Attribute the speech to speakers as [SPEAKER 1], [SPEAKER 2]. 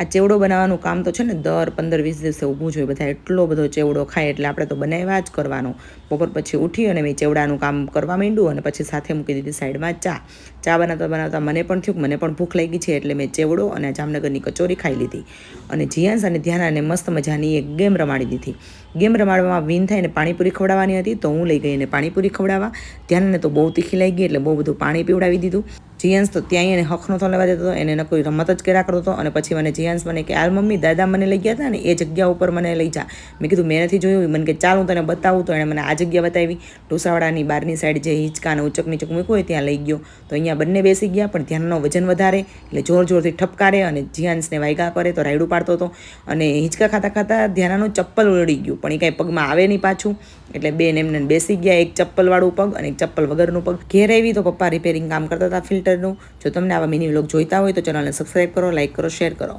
[SPEAKER 1] આ ચેવડો બનાવવાનું કામ તો છે ને દર 15-20 દિવસે ઊભું જોઈએ, બધા એટલો બધો ચેવડો ખાય એટલે આપણે તો બનાવ્યા જ કરવાનો. બપોર પછી ઉઠી અને મેં ચેવડાનું કામ કરવા માંડ્યું અને પછી સાથે મૂકી દીધી સાઈડમાં ચા બનાવતા મને પણ થયું મને પણ ભૂખ લાગી છે એટલે મેં ચેવડો અને જામનગરની કચોરી ખાઈ લીધી. અને જીયાંશ અને ધ્યાનાને મસ્ત મજાની એક ગેમ રમાડી દીધી. ગેમ રમાડવામાં વિન થાય ને પાણીપુરી ખવડાવવાની હતી તો હું લઈ ગઈ એને પાણીપુરી ખવડાવવા. ધ્યાનને તો બહુ તીખી લાગી એટલે બહુ બધું પાણી પીવડાવી દીધું. જીયાંશ તો ત્યાં એને હક નહોતો લેવા દેતો, એને ન કોઈ રમત જ કર્યા કરતો હતો. અને પછી મને જીયાંશ મને કે આલ મમ્મી દાદા મને લઈ ગયા હતા ને એ જગ્યા ઉપર મને લઈ જા. મેં કીધું મેં નથી જોયું. મને કે ચાલ હું તને બતાવું. તો એણે મને આ જગ્યા બતાવી. ઢોસાવાળાની બહારની સાઈડ જે હિંચકા અને ઉચક નીચક મૂક્યું હોય ત્યાં લઈ ગયો. તો અહીંયા બંને બેસી ગયા પણ ધ્યાનનો વજન વધારે એટલે જોરથી ઠપકારે અને જીયાંશને વાયગા કરે તો રાયડું પાડતો હતો. અને હિંચકા ખાતા ધ્યાનાનું ચપ્પલ ઉડી ગયું પણ એ કાંઈ પગમાં આવે નહીં પાછું. એટલે બેન એમને બેસી ગયા, એક ચપ્પલવાળું પગ અને એક ચપ્પલ વગરનું પગ. ઘેર આવી તો પપ્પા રિપેરિંગ કામ કરતા હતા ફિલ્ટરનું. જો તમને આવા મિની વ્લોગ જોઈતા હોય તો ચેનલને સબસ્ક્રાઈબ કરો, લાઈક કરો, શેર કરો.